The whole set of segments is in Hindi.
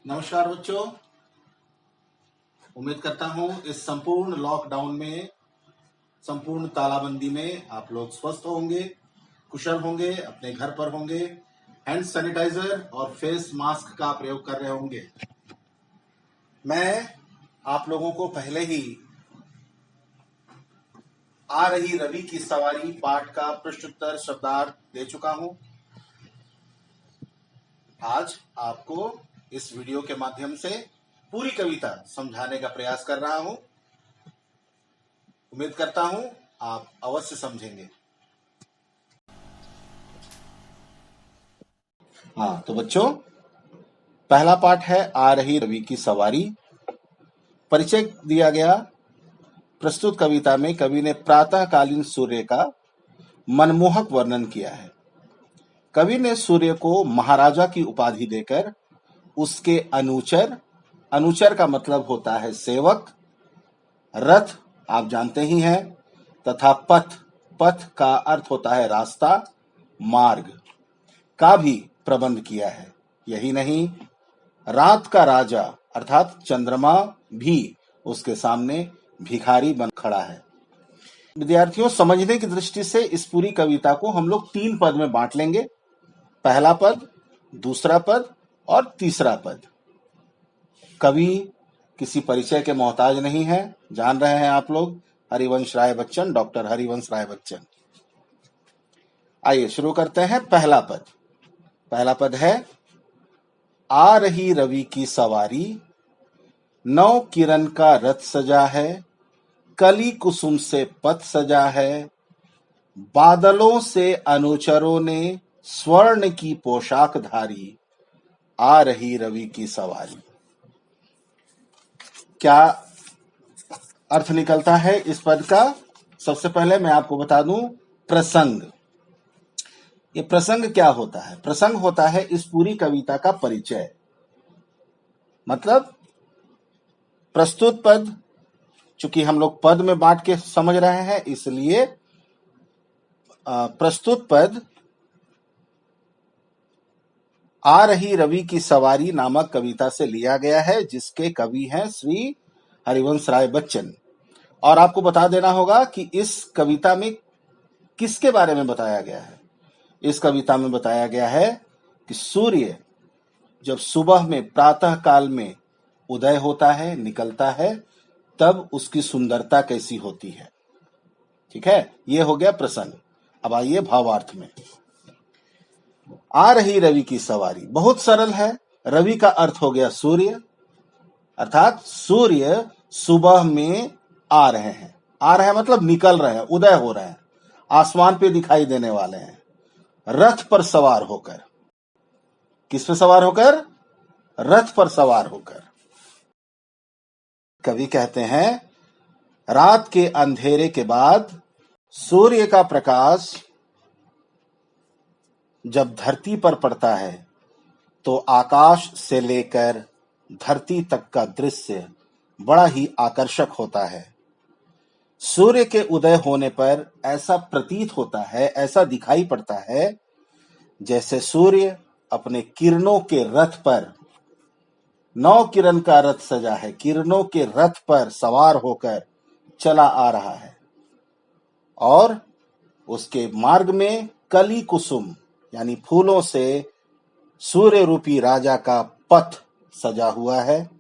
नमस्कार बच्चों, उम्मीद करता हूं इस संपूर्ण लॉकडाउन में, संपूर्ण तालाबंदी में आप लोग स्वस्थ होंगे, कुशल होंगे, अपने घर पर होंगे, हैंड सैनिटाइजर और फेस मास्क का प्रयोग कर रहे होंगे। मैं आप लोगों को पहले ही आ रही रवि की सवारी पाठ का पृष्ठोत्तर शब्दार्थ दे चुका हूं। आज आपको इस वीडियो के माध्यम से पूरी कविता समझाने का प्रयास कर रहा हूं। उम्मीद करता हूं आप अवश्य समझेंगे। तो बच्चों, पहला पाठ है आ रही रवि की सवारी। परिचय दिया गया। प्रस्तुत कविता में कवि ने प्रातःकालीन सूर्य का मनमोहक वर्णन किया है। कवि ने सूर्य को महाराजा की उपाधि देकर उसके अनुचर का मतलब होता है सेवक, रथ आप जानते ही हैं, तथा पथ का अर्थ होता है रास्ता, मार्ग का भी प्रबंध किया है। यही नहीं, रात का राजा अर्थात चंद्रमा भी उसके सामने भिखारी बन खड़ा है। विद्यार्थियों, समझने की दृष्टि से इस पूरी कविता को हम लोग 3 पद में बांट लेंगे। पहला पद, दूसरा पद और तीसरा पद। कवि किसी परिचय के मोहताज नहीं है, जान रहे हैं आप लोग, हरिवंश राय बच्चन, डॉक्टर हरिवंश राय बच्चन। आइए शुरू करते हैं। पहला पद है आ रही रवि की सवारी, नौ किरण का रथ सजा है, कली कुसुम से पथ सजा है, बादलों से अनुचरों ने स्वर्ण की पोशाक धारी, आ रही रवि की सवारी। क्या अर्थ निकलता है इस पद का? सबसे पहले मैं आपको बता दूं प्रसंग। ये प्रसंग क्या होता है? प्रसंग होता है इस पूरी कविता का परिचय। मतलब प्रस्तुत पद, चूंकि हम लोग पद में बांट के समझ रहे हैं, इसलिए प्रस्तुत पद आ रही रवि की सवारी नामक कविता से लिया गया है, जिसके कवि हैं श्री हरिवंश राय बच्चन। और आपको बता देना होगा कि इस कविता में किसके बारे में बताया गया है। इस कविता में बताया गया है कि सूर्य जब सुबह में प्रातः काल में उदय होता है, निकलता है, तब उसकी सुंदरता कैसी होती है। ठीक है, ये हो गया प्रसंग। अब आइए भावार्थ में। आ रही रवि की सवारी बहुत सरल है। रवि का अर्थ हो गया सूर्य, अर्थात सूर्य सुबह में आ रहे हैं। आ रहे हैं मतलब निकल रहे हैं, उदय हो रहे हैं, आसमान पे दिखाई देने वाले हैं, रथ पर सवार होकर। किस पे सवार होकर? रथ पर सवार होकर। कवि कहते हैं रात के अंधेरे के बाद सूर्य का प्रकाश जब धरती पर पड़ता है तो आकाश से लेकर धरती तक का दृश्य बड़ा ही आकर्षक होता है। सूर्य के उदय होने पर ऐसा प्रतीत होता है, ऐसा दिखाई पड़ता है, जैसे सूर्य अपने किरणों के रथ पर, 9 किरण का रथ सजा है, किरणों के रथ पर सवार होकर चला आ रहा है, और उसके मार्ग में कली कुसुम यानी फूलों से सूर्य रूपी राजा का पथ सजा हुआ है।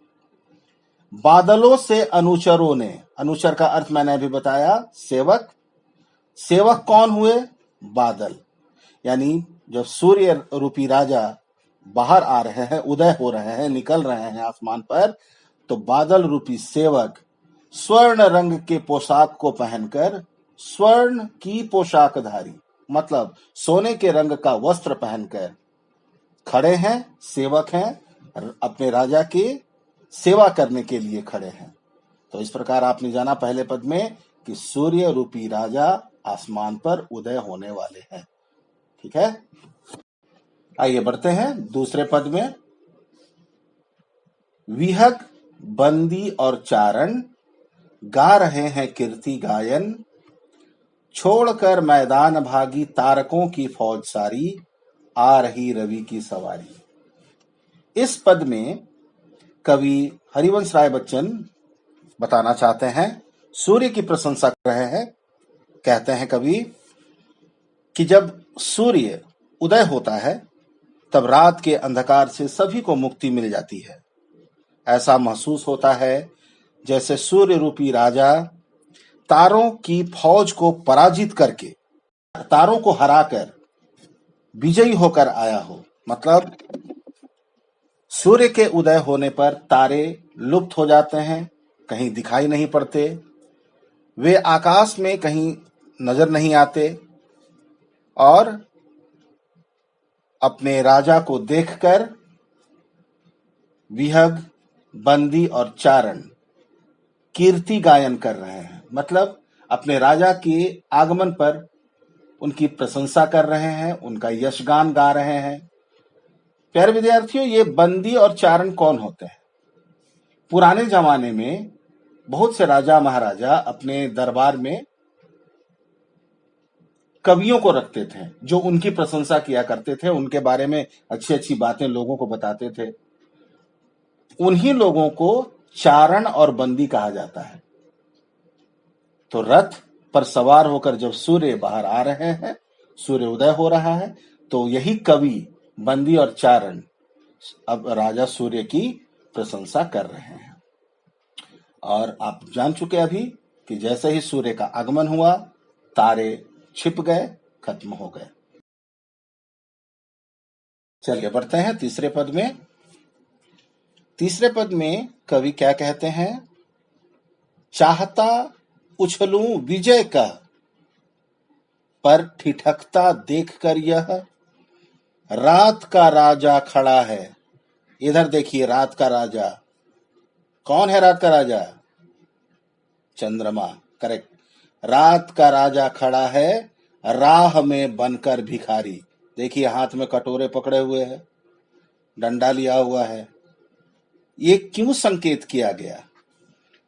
बादलों से अनुचरों ने, अनुचर का अर्थ मैंने अभी बताया, सेवक। सेवक कौन हुए? बादल। यानी जब सूर्य रूपी राजा बाहर आ रहे हैं, उदय हो रहे हैं, निकल रहे हैं आसमान पर, तो बादल रूपी सेवक स्वर्ण रंग के पोशाक को पहनकर, स्वर्ण की पोशाकधारी मतलब सोने के रंग का वस्त्र पहनकर खड़े हैं, सेवक हैं, अपने राजा की सेवा करने के लिए खड़े हैं। तो इस प्रकार आपने जाना पहले पद में कि सूर्य रूपी राजा आसमान पर उदय होने वाले हैं। ठीक है, आइए बढ़ते हैं दूसरे पद में। विहग बंदी और चारण गा रहे हैं कीर्ति गायन, छोड़कर मैदान भागी तारकों की फौज सारी, आ रही रवि की सवारी। इस पद में कवि हरिवंश राय बच्चन बताना चाहते हैं, सूर्य की प्रशंसा कर रहे हैं। कहते हैं कवि कि जब सूर्य उदय होता है तब रात के अंधकार से सभी को मुक्ति मिल जाती है। ऐसा महसूस होता है जैसे सूर्य रूपी राजा तारों की फौज को पराजित करके, तारों को हराकर विजयी होकर आया हो। मतलब सूर्य के उदय होने पर तारे लुप्त हो जाते हैं, कहीं दिखाई नहीं पड़ते, वे आकाश में कहीं नजर नहीं आते और अपने राजा को देखकर विहग, बंदी और चारण कीर्ति गायन कर रहे हैं। मतलब अपने राजा के आगमन पर उनकी प्रशंसा कर रहे हैं, उनका यशगान गा रहे हैं। प्यारे विद्यार्थियों, ये बंदी और चारण कौन होते हैं? पुराने जमाने में बहुत से राजा महाराजा अपने दरबार में कवियों को रखते थे जो उनकी प्रशंसा किया करते थे, उनके बारे में अच्छी अच्छी बातें लोगों को बताते थे। उन्हीं लोगों को चारण और बंदी कहा जाता है। तो रथ पर सवार होकर जब सूर्य बाहर आ रहे हैं, सूर्य उदय हो रहा है, तो यही कवि बंदी और चारण अब राजा सूर्य की प्रशंसा कर रहे हैं। और आप जान चुके अभी कि जैसे ही सूर्य का आगमन हुआ, तारे छिप गए, खत्म हो गए। चलिए बढ़ते हैं तीसरे पद में। तीसरे पद में कवि क्या कहते हैं? चाहता उछलूं विजय का, पर ठिठकता देखकर यह रात का राजा खड़ा है। इधर देखिए, रात का राजा कौन है? रात का राजा चंद्रमा। करेक्ट। रात का राजा खड़ा है राह में बनकर भिखारी। देखिए, हाथ में कटोरे पकड़े हुए है, डंडा लिया हुआ है। ये क्यों संकेत किया गया,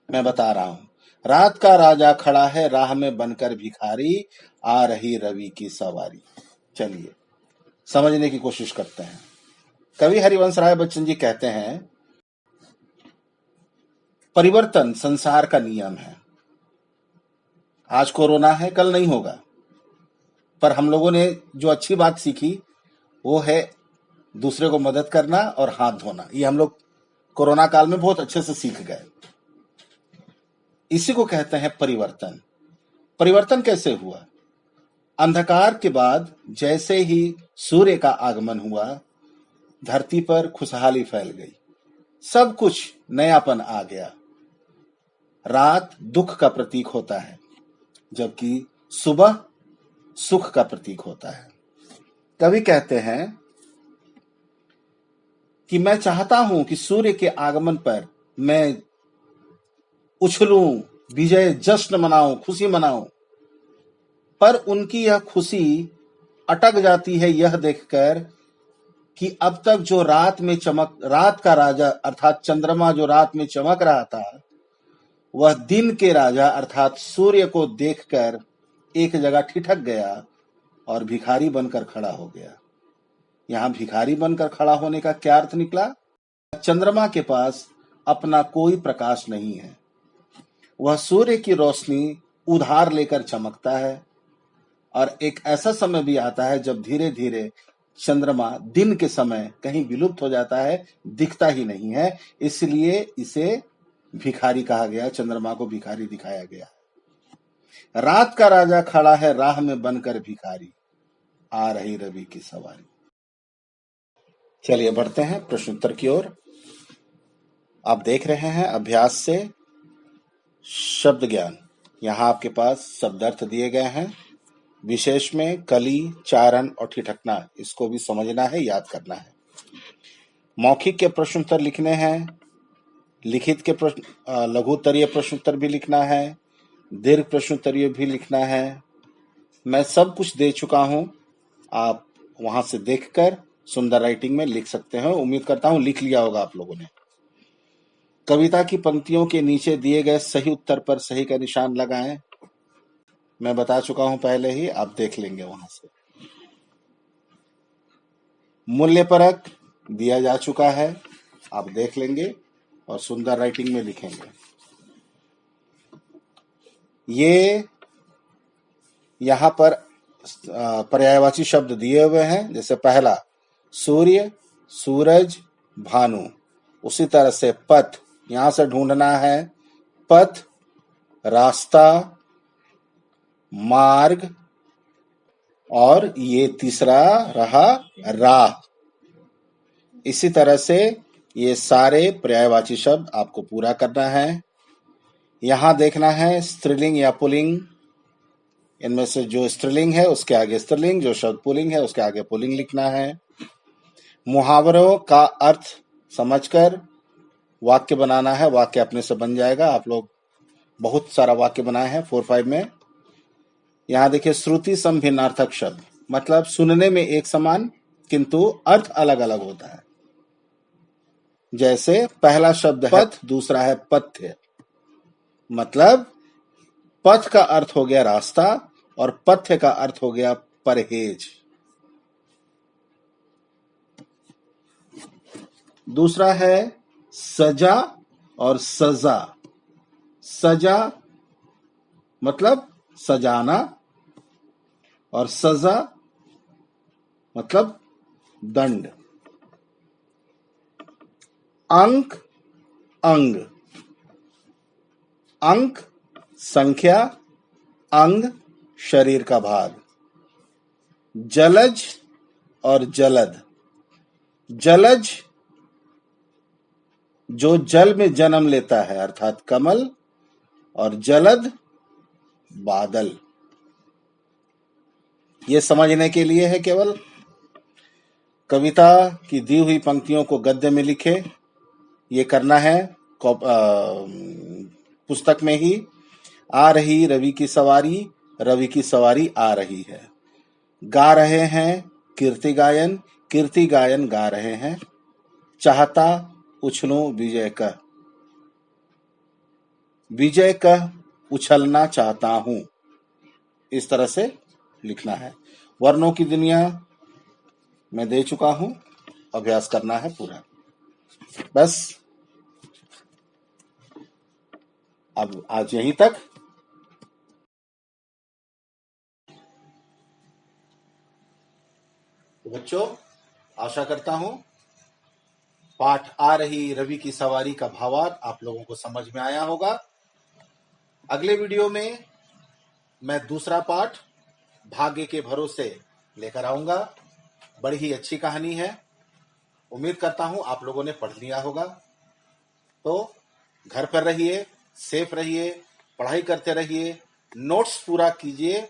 मैं बता रहा हूं। रात का राजा खड़ा है राह में बनकर भिखारी, आ रही रवि की सवारी। चलिए समझने की कोशिश करते हैं। कवि हरिवंश राय बच्चन जी कहते हैं, परिवर्तन संसार का नियम है। आज कोरोना है, कल नहीं होगा, पर हम लोगों ने जो अच्छी बात सीखी वो है दूसरे को मदद करना और हाथ धोना। ये हम लोग कोरोना काल में बहुत अच्छे से सीख गए। इसी को कहते हैं परिवर्तन। परिवर्तन कैसे हुआ? अंधकार के बाद जैसे ही सूर्य का आगमन हुआ, धरती पर खुशहाली फैल गई, सब कुछ नयापन आ गया। रात दुख का प्रतीक होता है, जबकि सुबह सुख का प्रतीक होता है। कवि कहते हैं कि मैं चाहता हूं कि सूर्य के आगमन पर मैं उछलूं, विजय जश्न मनाऊं, खुशी मनाऊं, पर उनकी यह खुशी अटक जाती है यह देखकर कि अब तक जो रात का राजा अर्थात चंद्रमा जो रात में चमक रहा था, वह दिन के राजा अर्थात सूर्य को देखकर एक जगह ठिठक गया और भिखारी बनकर खड़ा हो गया। यहां भिखारी बनकर खड़ा होने का क्या अर्थ निकला? चंद्रमा के पास अपना कोई प्रकाश नहीं है, वह सूर्य की रोशनी उधार लेकर चमकता है। और एक ऐसा समय भी आता है जब धीरे धीरे चंद्रमा दिन के समय कहीं विलुप्त हो जाता है, दिखता ही नहीं है। इसलिए इसे भिखारी कहा गया, चंद्रमा को भिखारी दिखाया गया। रात का राजा खड़ा है राह में बनकर भिखारी, आ रही रवि की सवारी। चलिए बढ़ते हैं प्रश्नोत्तर की ओर। आप देख रहे हैं अभ्यास से शब्द ज्ञान। यहाँ आपके पास शब्दार्थ दिए गए हैं। विशेष में कली, चारण और ठिठकना, इसको भी समझना है, याद करना है। मौखिक के प्रश्नोत्तर लिखने हैं, लिखित के प्रश्न लघुत्तरीय प्रश्नोत्तर भी लिखना है, दीर्घ प्रश्नोत्तरीय भी लिखना है। मैं सब कुछ दे चुका हूं, आप वहां से देखकर सुंदर राइटिंग में लिख सकते हैं। उम्मीद करता हूं लिख लिया होगा आप लोगों ने। कविता की पंक्तियों के नीचे दिए गए सही उत्तर पर सही का निशान लगाएं। मैं बता चुका हूं पहले ही, आप देख लेंगे वहां से। मूल्य परक दिया जा चुका है, आप देख लेंगे। और सुंदर राइटिंग में लिखेंगे। ये यहाँ पर पर्यायवाची शब्द दिए हुए हैं, जैसे पहला सूर्य, सूरज, भानु। उसी तरह से पथ, यहां से ढूंढना है पथ, रास्ता, मार्ग, और ये तीसरा रहा राह। इसी तरह से ये सारे पर्यायवाची शब्द आपको पूरा करना है। यहां देखना है स्त्रीलिंग या पुल्लिंग, इनमें से जो स्त्रीलिंग है उसके आगे स्त्रीलिंग, जो शब्द पुल्लिंग है उसके आगे पुल्लिंग लिखना है। मुहावरों का अर्थ समझकर वाक्य बनाना है, वाक्य अपने से बन जाएगा। आप लोग बहुत सारा वाक्य बनाए हैं 4-5 में। यहाँ देखिए श्रुति सम भिन्नार्थक शब्द, मतलब सुनने में एक समान किंतु अर्थ अलग अलग होता है। जैसे पहला शब्द है पथ, दूसरा है पथ्य, मतलब पथ का अर्थ हो गया रास्ता और पथ्य का अर्थ हो गया परहेज। दूसरा है सजा और सजा। सजा मतलब सजाना और सजा मतलब दंड। अंक, अंग। अंक संख्या, अंग शरीर का भाग। जलज और जलद। जलज जो जल में जन्म लेता है अर्थात कमल, और जलद बादल। ये समझने के लिए है केवल। कविता की दी हुई पंक्तियों को गद्य में लिखे, ये करना है पुस्तक में ही। आ रही रवि की सवारी, रवि की सवारी आ रही है। गा रहे हैं कीर्ति गायन, कीर्ति गायन गा रहे हैं। चाहता उछलूं विजय कह, विजय कह उछलना चाहता हूं। इस तरह से लिखना है। वर्णों की दुनिया मैं दे चुका हूं, अभ्यास करना है पूरा। बस अब आज यहीं तक। बच्चों, आशा करता हूं पाठ आ रही रवि की सवारी का भावार्थ आप लोगों को समझ में आया होगा। अगले वीडियो में मैं दूसरा पाठ भाग्य के भरोसे लेकर आऊंगा। बड़ी ही अच्छी कहानी है, उम्मीद करता हूं आप लोगों ने पढ़ लिया होगा। तो घर पर रहिए, सेफ रहिए, पढ़ाई करते रहिए, नोट्स पूरा कीजिए,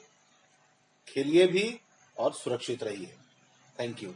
खेलिए भी और सुरक्षित रहिए। Thank you.